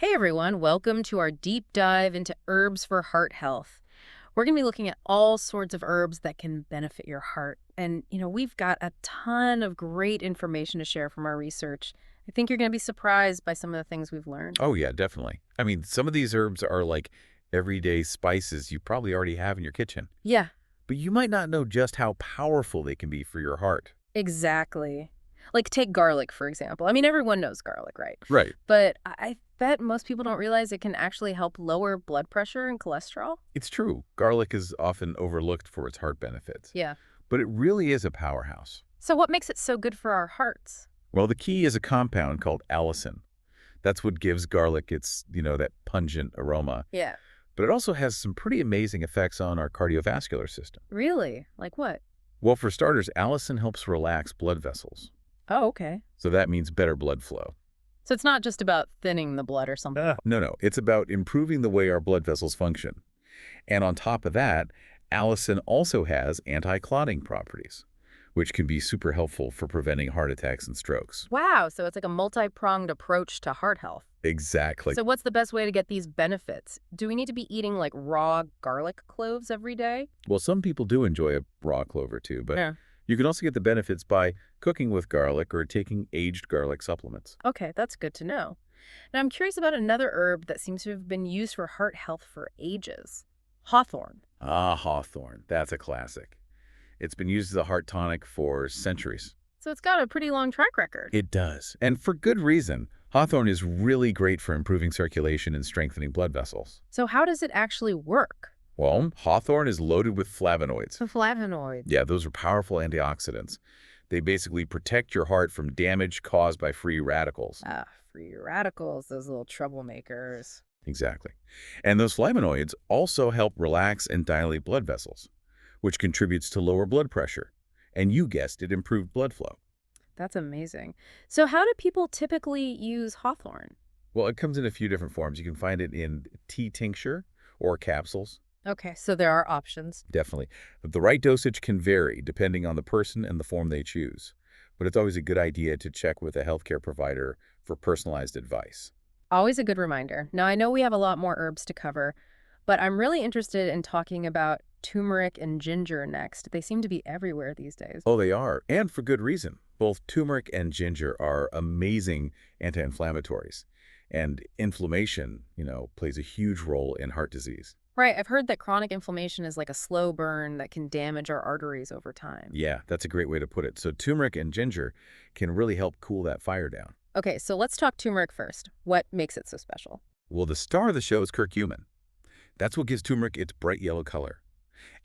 Hey everyone, welcome to our deep dive into herbs for heart health. We're going to be looking at all sorts of herbs that can benefit your heart. And, we've got a ton of great information to share from our research. I think you're going to be surprised by some of the things we've learned. Oh, yeah, definitely. I mean, some of these herbs are like everyday spices you probably already have in your kitchen, Yeah, but you might not know just how powerful they can be for your heart. exactly. Like take garlic, for example. I mean, everyone knows garlic, right? Right. But I bet most people don't realize it can actually help lower blood pressure and cholesterol. It's true. Garlic is often overlooked for its heart benefits, Yeah. but it really is a powerhouse. So what makes it so good for our hearts? Well, the key is a compound called allicin. That's what gives garlic its, that pungent aroma. Yeah. But it also has some pretty amazing effects on our cardiovascular system. Really? Like what? Well, for starters, allicin helps relax blood vessels. Oh, okay. So that means better blood flow. So it's not just about thinning the blood or something. No. It's about improving the way our blood vessels function. And on top of that, allicin also has anti-clotting properties, which can be super helpful for preventing heart attacks and strokes. Wow, so it's like a multi-pronged approach to heart health. Exactly. So what's the best way to get these benefits? Do we need to be eating like raw garlic cloves every day? Well, some people do enjoy a raw clove or two, but Yeah. you can also get the benefits by cooking with garlic or taking aged garlic supplements. Okay, that's good to know. Now I'm curious about another herb that seems to have been used for heart health for ages. Hawthorn. Ah, hawthorn. That's a classic. It's been used as a heart tonic for centuries. So it's got a pretty long track record. It does. And for good reason. Hawthorn is really great for improving circulation and strengthening blood vessels. So how does it actually work? Well, hawthorn is loaded with flavonoids. The flavonoids. Yeah, those are powerful antioxidants. They basically protect your heart from damage caused by free radicals. Ah, free radicals, those little troublemakers. Exactly. And those flavonoids also help relax and dilate blood vessels, which contributes to lower blood pressure. And you guessed it, improved blood flow. That's amazing. So how do people typically use hawthorn? Well, it comes in a few different forms. You can find it in tea tincture or capsules. Okay, so there are options. Definitely. But the right dosage can vary depending on the person and the form they choose. But it's always a good idea to check with a healthcare provider for personalized advice. Always a good reminder. Now, I know we have a lot more herbs to cover, but I'm really interested in talking about turmeric and ginger next. They seem to be everywhere these days. Oh, they are, and for good reason. Both turmeric and ginger are amazing anti-inflammatories. And inflammation, plays a huge role in heart disease. Right, I've heard that chronic inflammation is like a slow burn that can damage our arteries over time. Yeah, that's a great way to put it. So turmeric and ginger can really help cool that fire down. Okay, so let's talk turmeric first. What makes it so special? Well, the star of the show is curcumin. That's what gives turmeric its bright yellow color.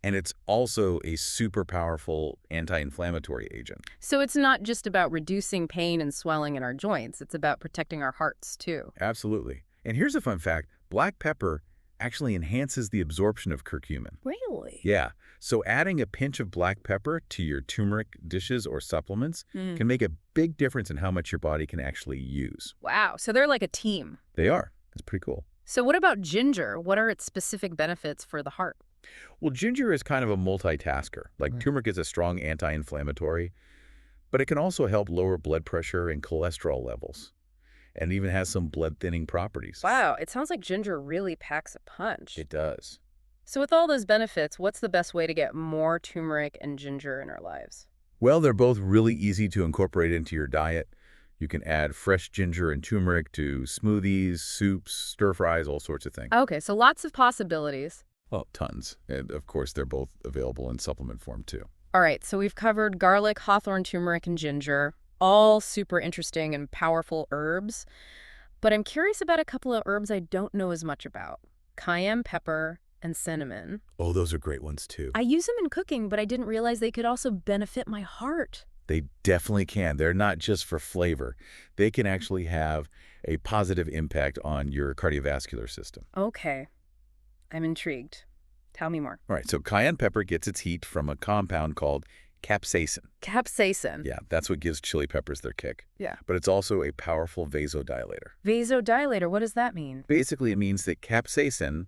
And it's also a super powerful anti-inflammatory agent. So it's not just about reducing pain and swelling in our joints. It's about protecting our hearts, too. Absolutely. And here's a fun fact. Black pepper actually enhances the absorption of curcumin. Really? Yeah, so adding a pinch of black pepper to your turmeric dishes or supplements can make a big difference in how much your body can actually use. Wow, so they're like a team. They are. It's pretty cool. So what about ginger? What are its specific benefits for the heart? Well, ginger is kind of a multitasker. Like turmeric is a strong anti-inflammatory, but it can also help lower blood pressure and cholesterol levels, and even has some blood-thinning properties. Wow, it sounds like ginger really packs a punch. It does. So with all those benefits, what's the best way to get more turmeric and ginger in our lives? Well, they're both really easy to incorporate into your diet. You can add fresh ginger and turmeric to smoothies, soups, stir-fries, all sorts of things. Okay, so lots of possibilities. Oh, tons. And of course, they're both available in supplement form too. All right, so we've covered garlic, hawthorn, turmeric, and ginger. All super interesting and powerful herbs. But I'm curious about a couple of herbs I don't know as much about. Cayenne pepper and cinnamon. Oh, those are great ones too. I use them in cooking, but I didn't realize they could also benefit my heart. They definitely can. They're not just for flavor. They can actually have a positive impact on your cardiovascular system. Okay, I'm intrigued. Tell me more. All right, so cayenne pepper gets its heat from a compound called capsaicin. Capsaicin. Yeah, that's what gives chili peppers their kick. Yeah. But it's also a powerful vasodilator. Vasodilator, what does that mean? Basically, it means that capsaicin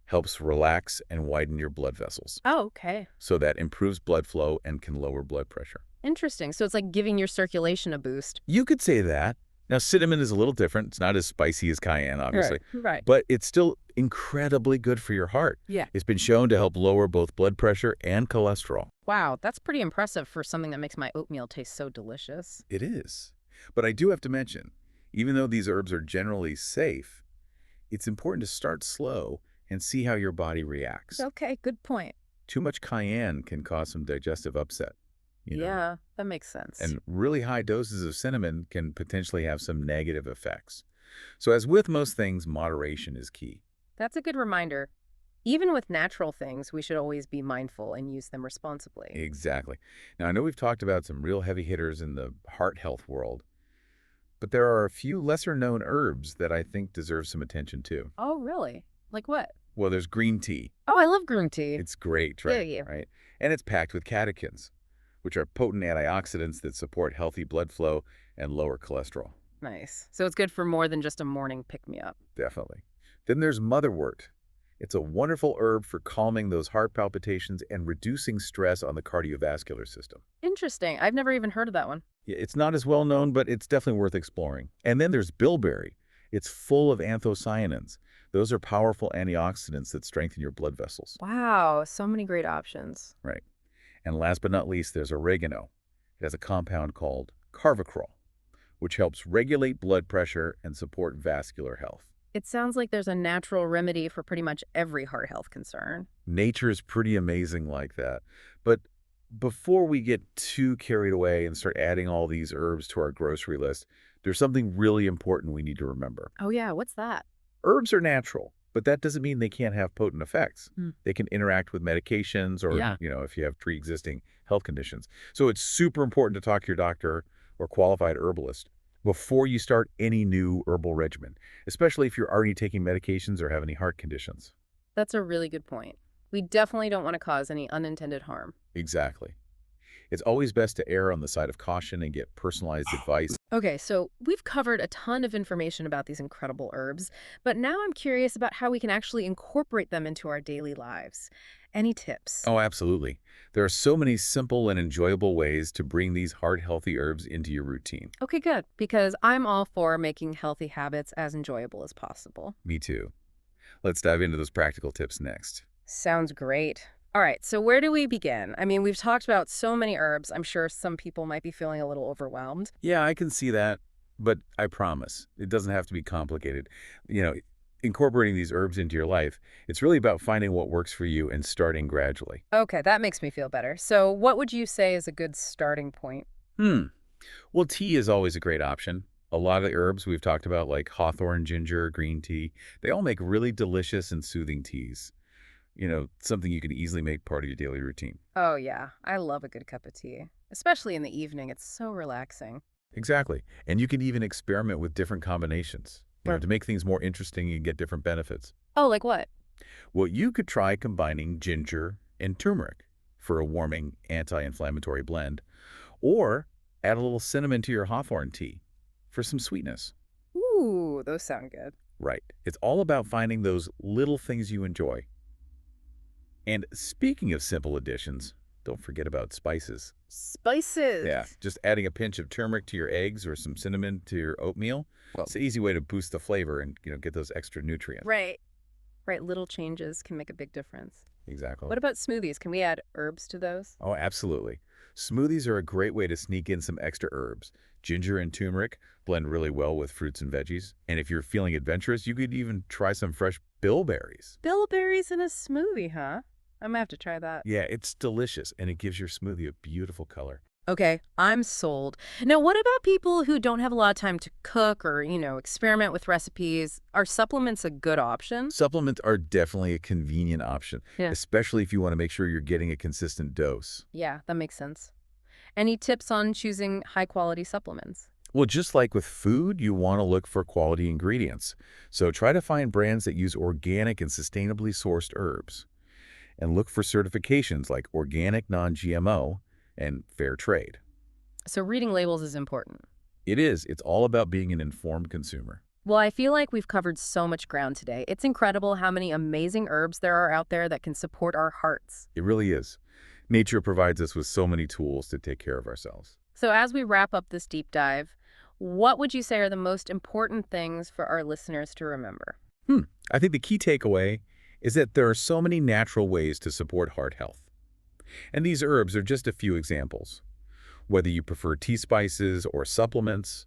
helps relax and widen your blood vessels. Oh, okay. So that improves blood flow and can lower blood pressure. Interesting. So it's like giving your circulation a boost. You could say that. Now, cinnamon is a little different. It's not as spicy as cayenne, Right, obviously, right. but it's still incredibly good for your heart. Yeah. It's been shown to help lower both blood pressure and cholesterol. Wow, that's pretty impressive for something that makes my oatmeal taste so delicious. It is. But I do have to mention, even though these herbs are generally safe, it's important to start slow and see how your body reacts. Okay, good point. Too much cayenne can cause some digestive upset, you know, Yeah, that makes sense. and really high doses of cinnamon can potentially have some negative effects. So as with most things, moderation is key. That's a good reminder. Even with natural things, we should always be mindful and use them responsibly. Exactly. Now, I know we've talked about some real heavy hitters in the heart health world, but there are a few lesser known herbs that I think deserve some attention too. Oh, really? Like what? Well, there's green tea. Oh, I love green tea. It's great, Yeah, right? yeah. Right? And it's packed with catechins, which are potent antioxidants that support healthy blood flow and lower cholesterol. Nice. So it's good for more than just a morning pick-me-up. Definitely. Then there's motherwort. It's a wonderful herb for calming those heart palpitations and reducing stress on the cardiovascular system. Interesting. I've never even heard of that one. Yeah, it's not as well known, but it's definitely worth exploring. And then there's bilberry. It's full of anthocyanins. Those are powerful antioxidants that strengthen your blood vessels. Wow, so many great options. Right. And last but not least, there's oregano. It has a compound called carvacrol, which helps regulate blood pressure and support vascular health. It sounds like there's a natural remedy for pretty much every heart health concern. Nature is pretty amazing like that. But before we get too carried away and start adding all these herbs to our grocery list, there's something really important we need to remember. Oh yeah, what's that? Herbs are natural, but that doesn't mean they can't have potent effects. Hmm. They can interact with medications or, Yeah. if you have pre-existing health conditions. So it's super important to talk to your doctor or qualified herbalist before you start any new herbal regimen, especially if you're already taking medications or have any heart conditions. That's a really good point. We definitely don't want to cause any unintended harm. Exactly. It's always best to err on the side of caution and get personalized advice. Okay, so we've covered a ton of information about these incredible herbs, but now I'm curious about how we can actually incorporate them into our daily lives. Any tips? Oh, absolutely. There are so many simple and enjoyable ways to bring these heart-healthy herbs into your routine. Okay, good, because I'm all for making healthy habits as enjoyable as possible. Me too. Let's dive into those practical tips next. Sounds great. All right, so where do we begin? I mean, we've talked about so many herbs. I'm sure some people might be feeling a little overwhelmed. Yeah, I can see that, but I promise it doesn't have to be complicated. You know, incorporating these herbs into your life, it's really about finding what works for you and starting gradually. Okay, that makes me feel better. So what would you say is a good starting point? Hmm. Well, tea is always a great option. A lot of the herbs we've talked about, like hawthorn, ginger, green tea, they all make really delicious and soothing teas. Something you can easily make part of your daily routine. Oh, yeah. I love a good cup of tea, especially in the evening. It's so relaxing. Exactly. And you can even experiment with different combinations, Right. to make things more interesting and get different benefits. Oh, like what? Well, you could try combining ginger and turmeric for a warming, anti-inflammatory blend, or add a little cinnamon to your hawthorn tea for some sweetness. Ooh, those sound good. Right. It's all about finding those little things you enjoy. And speaking of simple additions, don't forget about spices. Spices. Yeah, just adding a pinch of turmeric to your eggs or some cinnamon to your oatmeal. Well, It's an easy way to boost the flavor and, get those extra nutrients. right. Right, little changes can make a big difference. Exactly. What about smoothies? Can we add herbs to those? Oh, absolutely. Smoothies are a great way to sneak in some extra herbs. Ginger and turmeric blend really well with fruits and veggies. And if you're feeling adventurous, you could even try some fresh bilberries. Bilberries in a smoothie, huh? I'm gonna have to try that. Yeah, it's delicious, and it gives your smoothie a beautiful color. Okay, I'm sold. Now, what about people who don't have a lot of time to cook or, experiment with recipes? Are supplements a good option? Supplements are definitely a convenient option, Yeah. especially if you want to make sure you're getting a consistent dose. Yeah, that makes sense. Any tips on choosing high-quality supplements? Well, just like with food, you want to look for quality ingredients. So try to find brands that use organic and sustainably sourced herbs. And look for certifications like organic, non-GMO, and fair trade. So reading labels is important. It is. It's all about being an informed consumer. Well, I feel like we've covered so much ground today. It's incredible how many amazing herbs there are out there that can support our hearts. It really is. Nature provides us with so many tools to take care of ourselves. So as we wrap up this deep dive, What would you say are the most important things for our listeners to remember? Hmm. I think the key takeaway is that there are so many natural ways to support heart health. And these herbs are just a few examples. Whether you prefer tea spices or supplements,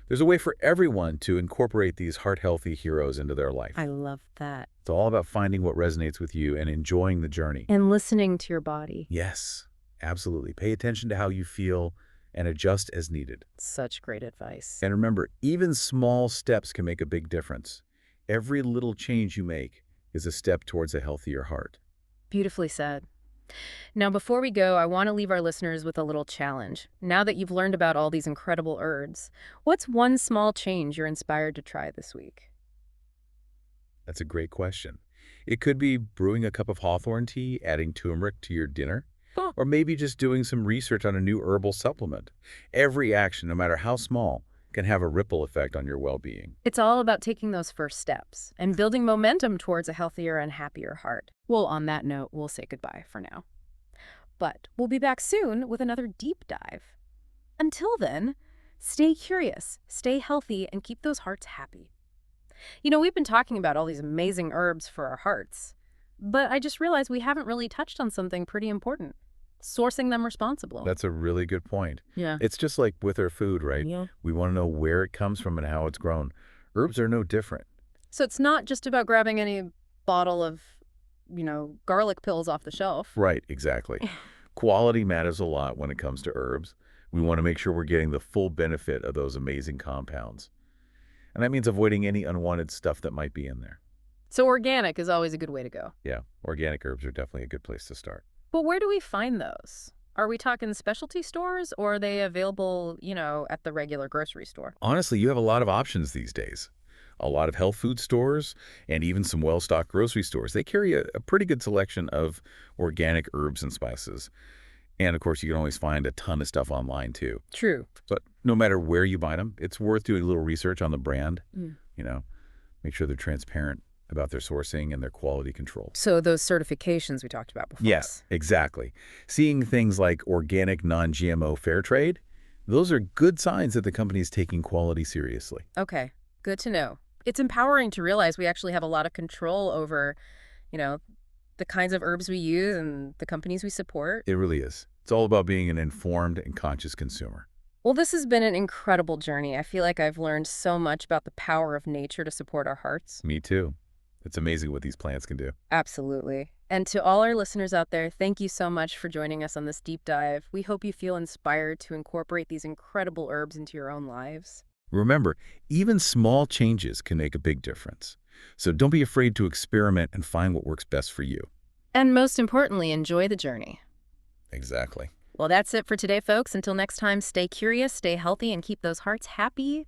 there's a way for everyone to incorporate these heart-healthy heroes into their I life. love that. It's all about finding what resonates with you and enjoying the journey. And listening to your body. Yes, absolutely. Pay attention to how you feel and adjust as needed. Such great advice. And remember, even small steps can make a big difference. Every little change you make is a step towards a healthier heart. Beautifully said. Now, before we go, I want to leave our listeners with a little challenge. Now that you've learned about all these incredible herbs, what's one small change you're inspired to try this week? That's a great question. It could be brewing a cup of Hawthorn tea, adding turmeric to your dinner, Huh. or maybe just doing some research on a new herbal supplement. Every action, no matter how small, can have a ripple effect on your well-being. It's all about taking those first steps and building momentum towards a healthier and happier heart. Well, on that note, we'll say goodbye for now. But we'll be back soon with another deep dive. Until then, stay curious, stay healthy, and keep those hearts happy. We've been talking about all these amazing herbs for our hearts, but I just realized we haven't really touched on something pretty important: sourcing them responsibly. That's a really good point. Yeah. It's just like with our food, right? Yeah. We want to know where it comes from and how it's grown. Herbs are no different. So it's not just about grabbing any bottle of, garlic pills off the shelf. Right, exactly. Quality matters a lot when it comes to herbs. We want to make sure we're getting the full benefit of those amazing compounds. And that means avoiding any unwanted stuff that might be in there. So organic is always a good way to go. Yeah, organic herbs are definitely a good place to start. But where do we find those? Are we talking specialty stores, or are they available, at the regular grocery store? Honestly, you have a lot of options these days. A lot of health food stores and even some well-stocked grocery stores. They carry a pretty good selection of organic herbs and spices. And of course, you can always find a ton of stuff online too. True. But no matter where you buy them, it's worth doing a little research on the brand. Mm. You know, make sure they're transparent about their sourcing and their quality control. So those certifications we talked about before. Yes, exactly. Seeing things like organic, non-GMO fair trade, those are good signs that the company is taking quality seriously. Okay, good to know. It's empowering to realize we actually have a lot of control over, you know, the kinds of herbs we use and the companies we support. It really is. It's all about being an informed and conscious consumer. Well, this has been an incredible journey. I feel like I've learned so much about the power of nature to support our hearts. Me too. It's amazing what these plants can do. Absolutely. And to all our listeners out there, thank you so much for joining us on this deep dive. We hope you feel inspired to incorporate these incredible herbs into your own lives. Remember, even small changes can make a big difference. So don't be afraid to experiment and find what works best for you. And most importantly, enjoy the journey. Exactly. Well, that's it for today, folks. Until next time, stay curious, stay healthy, and keep those hearts happy.